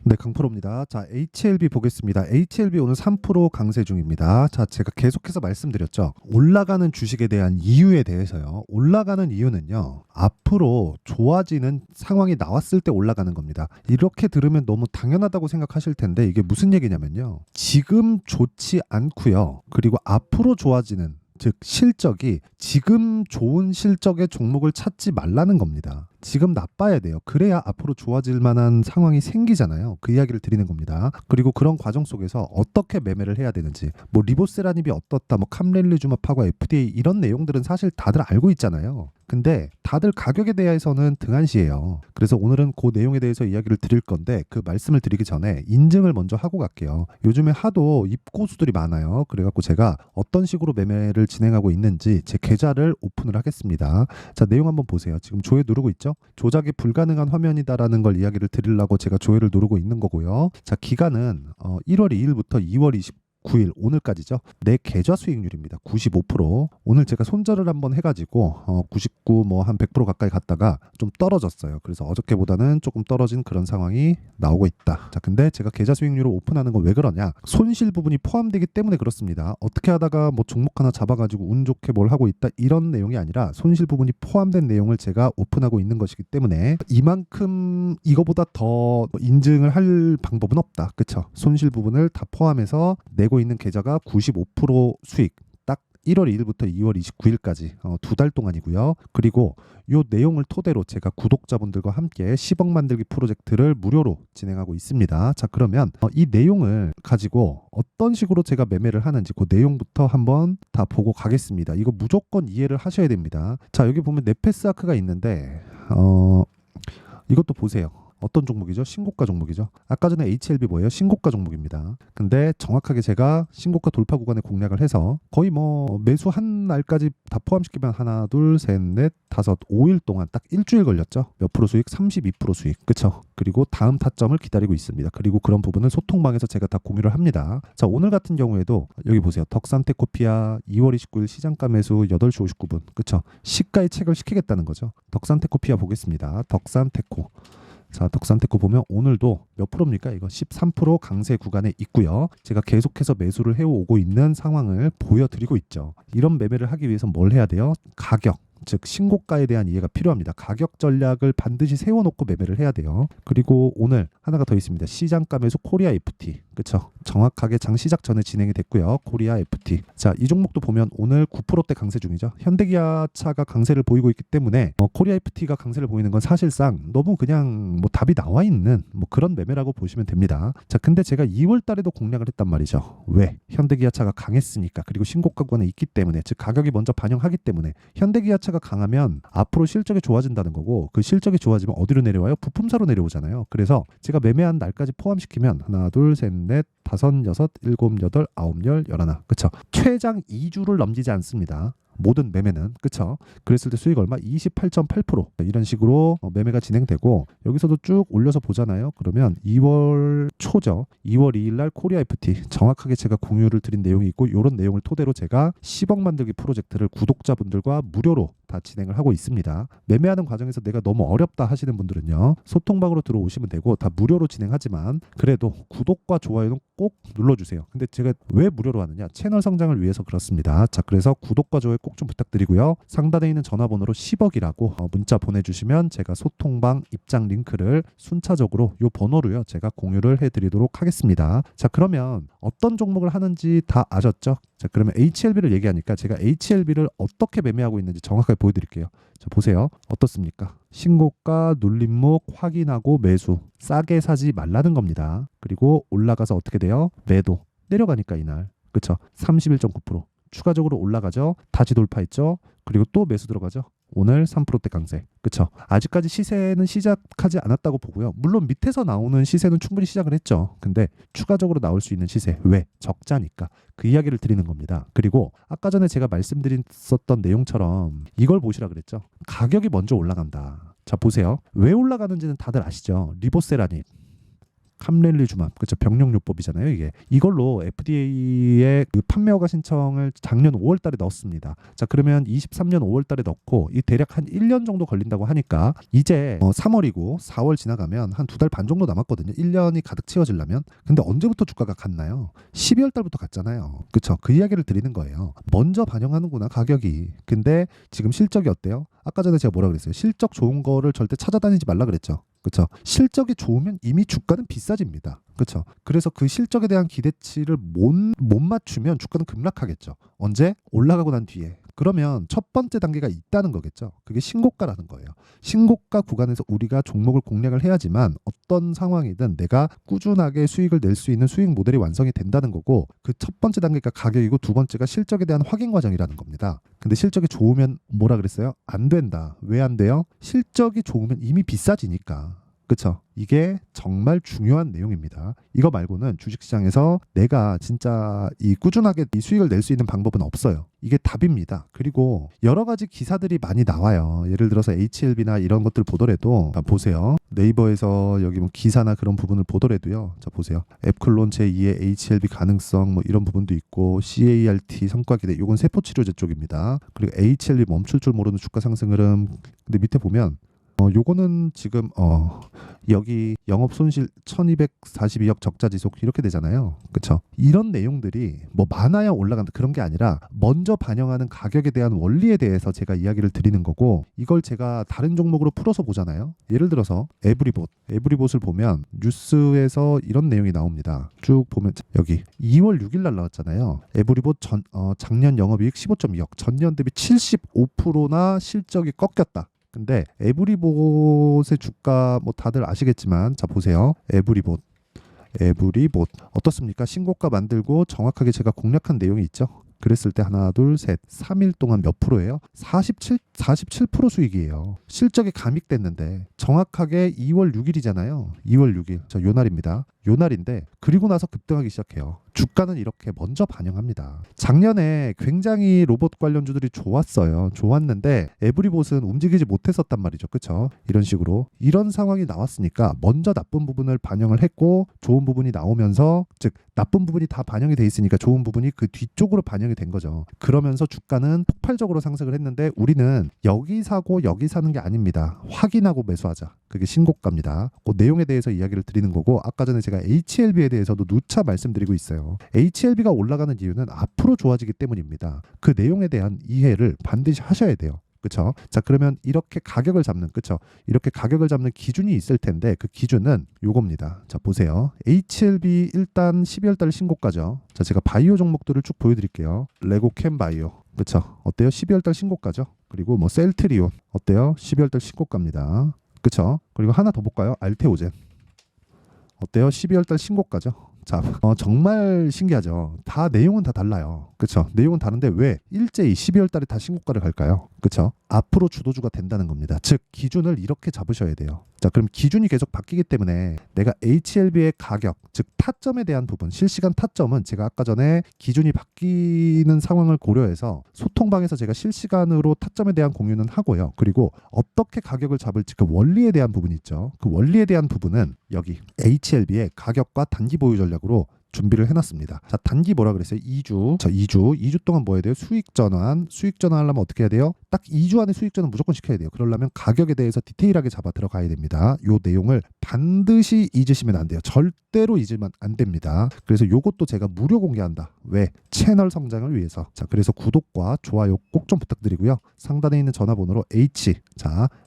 네, 강프로입니다. 자, HLB 보겠습니다. HLB 오늘 3% 강세 중입니다. 자, 제가 계속해서 말씀드렸죠. 올라가는 주식에 대한 이유에 대해서요. 올라가는 이유는요. 앞으로 좋아지는 상황이 나왔을 때 올라가는 겁니다. 이렇게 들으면 너무 당연하다고 생각하실 텐데 이게 무슨 얘기냐면요. 지금 좋지 않고요. 그리고 앞으로 좋아지는 즉 실적이 지금 좋은 실적의 종목을 찾지 말라는 겁니다. 지금 나빠야 돼요. 그래야 앞으로 좋아질 만한 상황이 생기잖아요. 그 이야기를 드리는 겁니다. 그리고 그런 과정 속에서 어떻게 매매를 해야 되는지, 뭐 리보세라닙이 어떻다, 뭐 캄렐리주마파과 FDA 이런 내용들은 사실 다들 알고 있잖아요. 근데 다들 가격에 대해서는 등한시해요. 그래서 오늘은 그 내용에 대해서 이야기를 드릴 건데 그 말씀을 드리기 전에 인증을 먼저 하고 갈게요. 요즘에 하도 입고수들이 많아요. 그래갖고 제가 어떤 식으로 매매를 진행하고 있는지 제 계좌를 오픈을 하겠습니다. 자, 내용 한번 보세요. 지금 조회 누르고 있죠? 조작이 불가능한 화면이다라는 걸 이야기를 드리려고 제가 조회를 누르고 있는 거고요. 자, 기간은 1월 2일부터 2월 29일 오늘까지죠. 내 계좌 수익률입니다. 95%. 오늘 제가 손절을 한번 해가지고 99 뭐 한 100% 가까이 갔다가 좀 떨어졌어요. 그래서 어저께보다는 조금 떨어진 그런 상황이 나오고 있다. 자, 근데 제가 계좌 수익률을 오픈하는 건 왜 그러냐? 손실 부분이 포함되기 때문에 그렇습니다. 어떻게 하다가 뭐 종목 하나 잡아가지고 운 좋게 뭘 하고 있다 이런 내용이 아니라 손실 부분이 포함된 내용을 제가 오픈하고 있는 것이기 때문에 이만큼 이거보다 더 인증을 할 방법은 없다. 그쵸? 손실 부분을 다 포함해서 내고 있는 계좌가 95% 수익. 딱 1월 2일부터 2월 29일까지 두 달 동안이고요. 그리고 이 내용을 토대로 제가 구독자분들과 함께 10억 만들기 프로젝트를 무료로 진행하고 있습니다. 자, 그러면 이 내용을 가지고 어떤 식으로 제가 매매를 하는지 그 내용부터 한번 다 보고 가겠습니다. 이거 무조건 이해를 하셔야 됩니다. 자, 여기 보면 네페스 아크가 있는데 이것도 보세요. 어떤 종목이죠? 신고가 종목이죠. 아까 전에 HLB 뭐예요? 신고가 종목입니다. 근데 정확하게 제가 신고가 돌파 구간에 공략을 해서 거의 뭐 매수 한 날까지 다 포함시키면 하나, 둘, 셋, 넷, 다섯, 5일 동안 딱 일주일 걸렸죠. 몇 프로 수익? 32% 수익. 그쵸? 그리고 다음 타점을 기다리고 있습니다. 그리고 그런 부분은 소통방에서 제가 다 공유를 합니다. 자, 오늘 같은 경우에도 여기 보세요. 덕산테코피아 2월 29일 시장가 매수 8시 59분. 그쵸? 시가에 책을 시키겠다는 거죠. 덕산테코피아 보겠습니다. 덕산테코. 자, 덕산테코 보면 오늘도 몇 프로입니까? 이거 13% 강세 구간에 있고요. 제가 계속해서 매수를 해오고 있는 상황을 보여드리고 있죠. 이런 매매를 하기 위해서 뭘 해야 돼요? 가격. 즉 신고가에 대한 이해가 필요합니다. 가격 전략을 반드시 세워놓고 매매를 해야 돼요. 그리고 오늘 하나가 더 있습니다. 시장가 매수 코리아 FT. 그쵸? 정확하게 장 시작 전에 진행이 됐고요. 코리아 FT. 자, 이 종목도 보면 오늘 9%대 강세 중이죠. 현대기아차가 강세를 보이고 있기 때문에 코리아 FT가 강세를 보이는 건 사실상 너무 그냥 뭐 답이 나와 있는 뭐 그런 매매라고 보시면 됩니다. 자, 근데 제가 2월 달에도 공략을 했단 말이죠. 왜? 현대기아차가 강했으니까. 그리고 신고가 구간에 있기 때문에, 즉 가격이 먼저 반영하기 때문에 현대기아차가 강하면 앞으로 실적이 좋아진다는 거고, 그 실적이 좋아지면 어디로 내려와요? 부품사로 내려오잖아요. 그래서 제가 매매한 날까지 포함시키면 하나, 둘, 셋, 넷, 다섯, 여섯, 일곱, 여덟, 아홉, 열, 열하나. 그쵸? 최장 2주를 넘기지 않습니다. 모든 매매는. 그쵸? 그랬을 때 수익 얼마? 28.8% 이런 식으로 매매가 진행되고, 여기서도 쭉 올려서 보잖아요. 그러면 2월 초죠. 2월 2일 날 코리아 FT 정확하게 제가 공유를 드린 내용이 있고, 이런 내용을 토대로 제가 10억 만들기 프로젝트를 구독자분들과 무료로 다 진행을 하고 있습니다. 매매하는 과정에서 내가 너무 어렵다 하시는 분들은요, 소통방으로 들어오시면 되고, 다 무료로 진행하지만 그래도 구독과 좋아요는 꼭 눌러주세요. 근데 제가 왜 무료로 하느냐? 채널 성장을 위해서 그렇습니다. 자, 그래서 구독과 좋아요 꼭 좀 부탁드리고요. 상단에 있는 전화번호로 10억이라고 문자 보내주시면 제가 소통방 입장 링크를 순차적으로 이 번호로요, 제가 공유를 해드리도록 하겠습니다. 자, 그러면 어떤 종목을 하는지 다 아셨죠? 자, 그러면 HLB를 얘기하니까 제가 HLB를 어떻게 매매하고 있는지 정확하게 보여드릴게요. 자, 보세요. 어떻습니까? 신고가 눌림목 확인하고 매수. 싸게 사지 말라는 겁니다. 그리고 올라가서 어떻게 돼요? 매도. 내려가니까 이날. 그쵸? 31.9%. 추가적으로 올라가죠. 다시 돌파했죠. 그리고 또 매수 들어가죠. 오늘 3%대 강세. 그쵸? 아직까지 시세는 시작하지 않았다고 보고요. 물론 밑에서 나오는 시세는 충분히 시작을 했죠. 근데 추가적으로 나올 수 있는 시세. 왜? 적자니까. 그 이야기를 드리는 겁니다. 그리고 아까 전에 제가 말씀드렸었던 내용처럼 이걸 보시라 그랬죠. 가격이 먼저 올라간다. 자, 보세요. 왜 올라가는지는 다들 아시죠? 리보세라닙. 캄렐리주맙, 그렇죠. 병력요법이잖아요. 이걸로 FDA에 그 판매 허가 신청을 작년 5월달에 넣었습니다. 자, 그러면 23년 5월달에 넣고 이 대략 한 1년 정도 걸린다고 하니까 이제 3월이고 4월 지나가면 한 2달 반 정도 남았거든요. 1년이 가득 채워지려면. 근데 언제부터 주가가 갔나요? 12월 달부터 갔잖아요. 그렇죠. 그 이야기를 드리는 거예요. 먼저 반영하는구나, 가격이. 근데 지금 실적이 어때요? 아까 전에 제가 뭐라 그랬어요? 실적 좋은 거를 절대 찾아다니지 말라 그랬죠. 그렇죠. 실적이 좋으면 이미 주가는 비싸집니다. 그렇죠. 그래서 그 실적에 대한 기대치를 못 맞추면 주가는 급락하겠죠. 언제? 올라가고 난 뒤에. 그러면 첫 번째 단계가 있다는 거겠죠. 그게 신고가라는 거예요. 신고가 구간에서 우리가 종목을 공략을 해야지만 어떤 상황이든 내가 꾸준하게 수익을 낼 수 있는 수익 모델이 완성이 된다는 거고, 그 첫 번째 단계가 가격이고 두 번째가 실적에 대한 확인 과정이라는 겁니다. 근데 실적이 좋으면 뭐라 그랬어요? 안 된다. 왜 안 돼요? 실적이 좋으면 이미 비싸지니까. 그렇죠. 이게 정말 중요한 내용입니다. 이거 말고는 주식시장에서 내가 진짜 이 꾸준하게 이 수익을 낼 수 있는 방법은 없어요. 이게 답입니다. 그리고 여러 가지 기사들이 많이 나와요. 예를 들어서 HLB나 이런 것들 보더라도, 보세요. 네이버에서 여기 뭐 기사나 그런 부분을 보더라도요. 자, 보세요. 앱클론 제2의 HLB 가능성 뭐 이런 부분도 있고, CART 성과 기대, 이건 세포치료제 쪽입니다. 그리고 HLB 멈출 줄 모르는 주가 상승 흐름. 근데 밑에 보면 요거는 지금 여기 영업 손실 1242억 적자 지속 이렇게 되잖아요. 그렇죠? 이런 내용들이 뭐 많아야 올라간다 그런 게 아니라 먼저 반영하는 가격에 대한 원리에 대해서 제가 이야기를 드리는 거고, 이걸 제가 다른 종목으로 풀어서 보잖아요. 예를 들어서 에브리봇을 보면 뉴스에서 이런 내용이 나옵니다. 쭉 보면 여기 2월 6일 날 나왔잖아요. 에브리봇 작년 영업이익 15.2억, 전년 대비 75%나 실적이 꺾였다. 근데 에브리봇의 주가 뭐 다들 아시겠지만, 자 보세요. 에브리봇 어떻습니까? 신고가 만들고 정확하게 제가 공략한 내용이 있죠. 그랬을 때 하나 둘 셋 3일 동안 몇 프로예요? 47% 수익이에요. 실적이 감익됐는데 정확하게 2월 6일이잖아요. 2월 6일. 자, 요 날입니다. 요 날인데 그리고 나서 급등하기 시작해요. 주가는 이렇게 먼저 반영합니다. 작년에 굉장히 로봇 관련주들이 좋았는데 에브리봇은 움직이지 못했었단 말이죠. 그렇죠? 이런 식으로 이런 상황이 나왔으니까 먼저 나쁜 부분을 반영을 했고, 좋은 부분이 나오면서, 즉 나쁜 부분이 다 반영이 돼 있으니까 좋은 부분이 그 뒤쪽으로 반영이 된 거죠. 그러면서 주가는 폭발적으로 상승을 했는데 우리는 여기 사고 여기 사는 게 아닙니다. 확인하고 매수하자. 그게 신고가입니다. 그 내용에 대해서 이야기를 드리는 거고, 아까 전에 제가 HLB에 대해서도 누차 말씀드리고 있어요. HLB가 올라가는 이유는 앞으로 좋아지기 때문입니다. 그 내용에 대한 이해를 반드시 하셔야 돼요. 그렇죠? 자, 그러면 이렇게 가격을 잡는, 그렇죠? 이렇게 가격을 잡는 기준이 있을 텐데 그 기준은 요겁니다. 자, 보세요. HLB 일단 12월 달 신고가죠. 자, 제가 바이오 종목들을 쭉 보여드릴게요. 레고캠 바이오, 그렇죠? 어때요? 12월 달 신고가죠. 그리고 뭐 셀트리온 어때요? 12월 달 신고가입니다. 그렇죠? 그리고 하나 더 볼까요? 알테오젠 어때요? 12월 달 신고가죠. 자, 정말 신기하죠. 다 내용은 다 달라요. 그렇죠? 내용은 다른데 왜 일제히 12월 달에 다 신고가를 갈까요? 그렇죠? 앞으로 주도주가 된다는 겁니다. 즉 기준을 이렇게 잡으셔야 돼요. 자, 그럼 기준이 계속 바뀌기 때문에 내가 HLB의 가격, 즉 타점에 대한 부분, 실시간 타점은 제가 아까 전에 기준이 바뀌는 상황을 고려해서 소통방에서 제가 실시간으로 타점에 대한 공유는 하고요. 그리고 어떻게 가격을 잡을지 그 원리에 대한 부분이 있죠. 그 원리에 대한 부분은 여기 HLB의 가격과 단기 보유 전략으로 준비를 해놨습니다. 자, 단기 뭐라 그랬어요? 2주. 자, 2주 동안 뭐 해야 돼요? 수익 전환 하려면 어떻게 해야 돼요? 딱 2주 안에 수익 전환 무조건 시켜야 돼요. 그러려면 가격에 대해서 디테일하게 잡아 들어가야 됩니다. 요 내용을 반드시 잊으시면 안 돼요. 절대로 잊으면 안 됩니다. 그래서 요것도 제가 무료 공개한다. 왜? 채널 성장을 위해서. 자, 그래서 구독과 좋아요 꼭 좀 부탁드리고요. 상단에 있는 전화번호로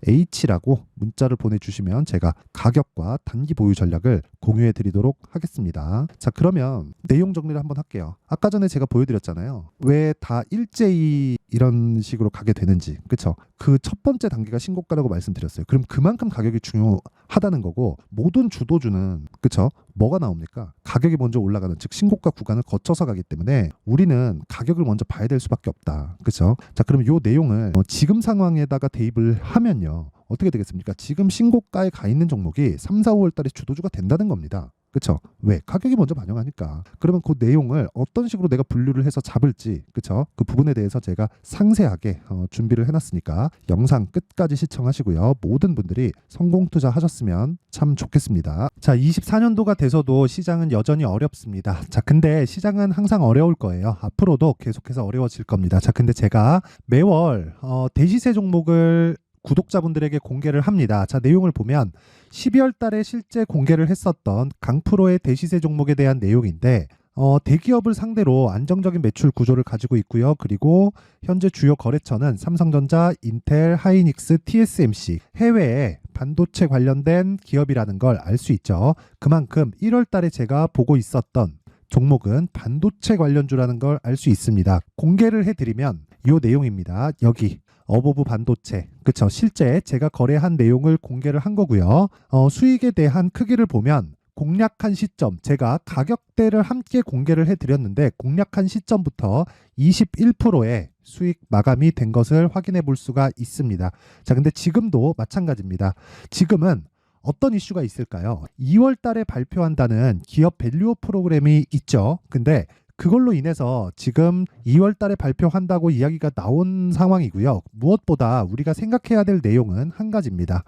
H라고 문자를 보내주시면 제가 가격과 단기 보유 전략을 공유해 드리도록 하겠습니다. 자, 그러면 내용 정리를 한번 할게요. 아까 전에 제가 보여드렸잖아요. 왜 다 일제히 이런 식으로 가게 되는지. 그렇죠? 그 첫 번째 단계가 신고가라고 말씀드렸어요. 그럼 그만큼 가격이 중요하다는 거고, 모든 주도주는 그렇죠? 뭐가 나옵니까? 가격이 먼저 올라가는, 즉 신고가 구간을 거쳐서 가기 때문에 우리는 가격을 먼저 봐야 될 수밖에 없다. 그렇죠? 자, 그럼 요 내용을 지금 상황에다가 대입을 하면요. 어떻게 되겠습니까? 지금 신고가에 가 있는 종목이 3, 4, 5월 달에 주도주가 된다는 겁니다. 그쵸? 왜? 가격이 먼저 반영하니까. 그러면 그 내용을 어떤 식으로 내가 분류를 해서 잡을지, 그쵸? 그 부분에 대해서 제가 상세하게 준비를 해놨으니까 영상 끝까지 시청하시고요. 모든 분들이 성공 투자하셨으면 참 좋겠습니다. 자, 24년도가 돼서도 시장은 여전히 어렵습니다. 자, 근데 시장은 항상 어려울 거예요. 앞으로도 계속해서 어려워질 겁니다. 자, 근데 제가 매월 대시세 종목을 구독자분들에게 공개를 합니다. 자, 내용을 보면 12월 달에 실제 공개를 했었던 강프로의 대시세 종목에 대한 내용인데 대기업을 상대로 안정적인 매출 구조를 가지고 있고요. 그리고 현재 주요 거래처는 삼성전자, 인텔, 하이닉스, TSMC, 해외에 반도체 관련된 기업이라는 걸 알 수 있죠. 그만큼 1월 달에 제가 보고 있었던 종목은 반도체 관련주라는 걸 알 수 있습니다. 공개를 해드리면 이 내용입니다. 여기 어보브 반도체, 그쵸? 실제 제가 거래한 내용을 공개를 한 거고요. 수익에 대한 크기를 보면 공략한 시점, 제가 가격대를 함께 공개를 해드렸는데 공략한 시점부터 21%의 수익 마감이 된 것을 확인해 볼 수가 있습니다. 자, 근데 지금도 마찬가지입니다. 지금은 어떤 이슈가 있을까요? 2월 달에 발표한다는 기업 밸류업 프로그램이 있죠. 근데 그걸로 인해서 지금 2월 달에 발표한다고 이야기가 나온 상황이고요. 무엇보다 우리가 생각해야 될 내용은 한 가지입니다.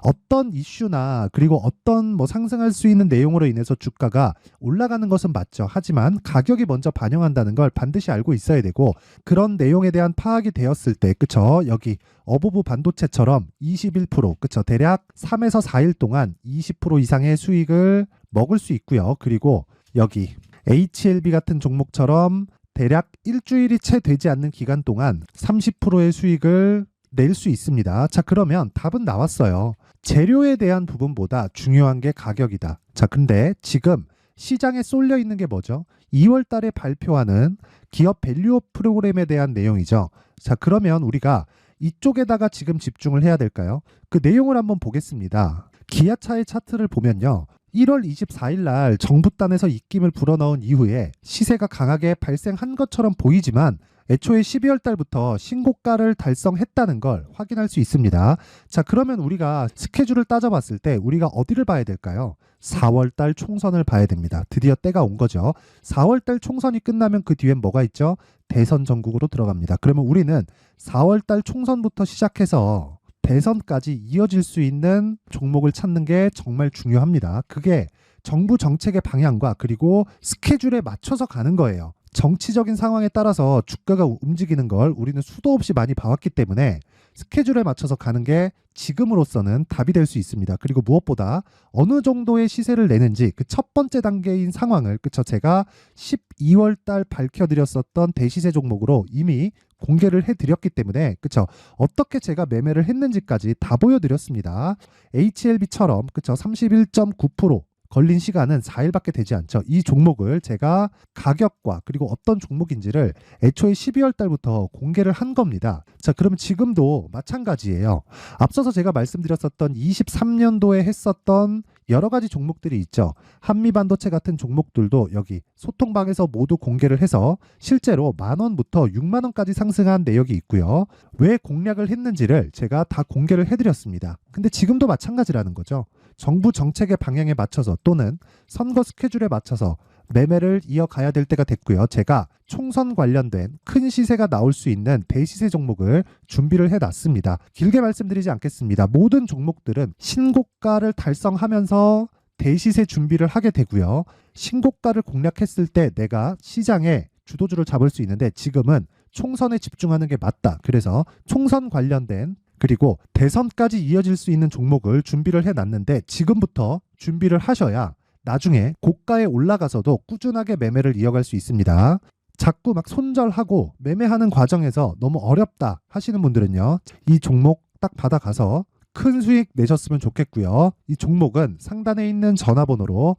어떤 이슈나 그리고 어떤 상승할 수 있는 내용으로 인해서 주가가 올라가는 것은 맞죠. 하지만 가격이 먼저 반영한다는 걸 반드시 알고 있어야 되고 그런 내용에 대한 파악이 되었을 때, 그쵸? 여기 어보브 반도체처럼 21%, 그쵸? 대략 3에서 4일 동안 20% 이상의 수익을 먹을 수 있고요. 그리고 여기 HLB 같은 종목처럼 대략 일주일이 채 되지 않는 기간 동안 30%의 수익을 낼 수 있습니다. 자, 그러면 답은 나왔어요. 재료에 대한 부분보다 중요한 게 가격이다. 자, 근데 지금 시장에 쏠려 있는 게 뭐죠? 2월 달에 발표하는 기업 밸류업 프로그램에 대한 내용이죠. 자, 그러면 우리가 이쪽에다가 지금 집중을 해야 될까요? 그 내용을 한번 보겠습니다. 기아차의 차트를 보면요. 1월 24일 날 정부단에서 입김을 불어넣은 이후에 시세가 강하게 발생한 것처럼 보이지만 애초에 12월 달부터 신고가를 달성했다는 걸 확인할 수 있습니다. 자, 그러면 우리가 스케줄을 따져봤을 때 우리가 어디를 봐야 될까요? 4월 달 총선을 봐야 됩니다. 드디어 때가 온 거죠. 4월 달 총선이 끝나면 그 뒤엔 뭐가 있죠? 대선 전국으로 들어갑니다. 그러면 우리는 4월 달 총선부터 시작해서 대선까지 이어질 수 있는 종목을 찾는 게 정말 중요합니다. 그게 정부 정책의 방향과 그리고 스케줄에 맞춰서 가는 거예요. 정치적인 상황에 따라서 주가가 움직이는 걸 우리는 수도 없이 많이 봐왔기 때문에 스케줄에 맞춰서 가는 게 지금으로서는 답이 될 수 있습니다. 그리고 무엇보다 어느 정도의 시세를 내는지 그 첫 번째 단계인 상황을, 그쵸? 제가 12월 달 밝혀드렸었던 대시세 종목으로 이미 공개를 해드렸기 때문에, 그쵸? 어떻게 제가 매매를 했는지까지 다 보여드렸습니다. HLB처럼, 그쵸? 31.9% 걸린 시간은 4일밖에 되지 않죠. 이 종목을 제가 가격과 그리고 어떤 종목인지를 애초에 12월 달부터 공개를 한 겁니다. 자, 그러면 지금도 마찬가지예요. 앞서서 제가 말씀드렸었던 23년도에 했었던 여러 가지 종목들이 있죠. 한미반도체 같은 종목들도 여기 소통방에서 모두 공개를 해서 실제로 10,000원부터 60,000원까지 상승한 내역이 있고요. 왜 공략을 했는지를 제가 다 공개를 해드렸습니다. 근데 지금도 마찬가지라는 거죠. 정부 정책의 방향에 맞춰서 또는 선거 스케줄에 맞춰서 매매를 이어가야 될 때가 됐고요. 제가 총선 관련된 큰 시세가 나올 수 있는 대시세 종목을 준비를 해놨습니다. 길게 말씀드리지 않겠습니다. 모든 종목들은 신고가를 달성하면서 대시세 준비를 하게 되고요. 신고가를 공략했을 때 내가 시장에 주도주를 잡을 수 있는데 지금은 총선에 집중하는 게 맞다. 그래서 총선 관련된 그리고 대선까지 이어질 수 있는 종목을 준비를 해놨는데 지금부터 준비를 하셔야 나중에 고가에 올라가서도 꾸준하게 매매를 이어갈 수 있습니다. 자꾸 막 손절하고 매매하는 과정에서 너무 어렵다 하시는 분들은요. 이 종목 딱 받아가서 큰 수익 내셨으면 좋겠고요. 이 종목은 상단에 있는 전화번호로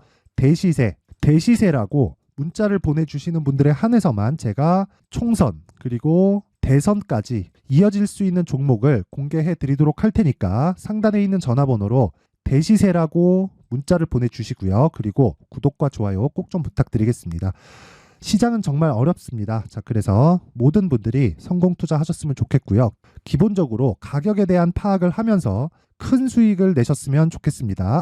대시세라고 문자를 보내주시는 분들에 한해서만 제가 총선 그리고 대선까지 이어질 수 있는 종목을 공개해 드리도록 할 테니까 상단에 있는 전화번호로 대시세라고 문자를 보내주시고요. 그리고 구독과 좋아요 꼭 좀 부탁드리겠습니다. 시장은 정말 어렵습니다. 자, 그래서 모든 분들이 성공 투자하셨으면 좋겠고요. 기본적으로 가격에 대한 파악을 하면서 큰 수익을 내셨으면 좋겠습니다.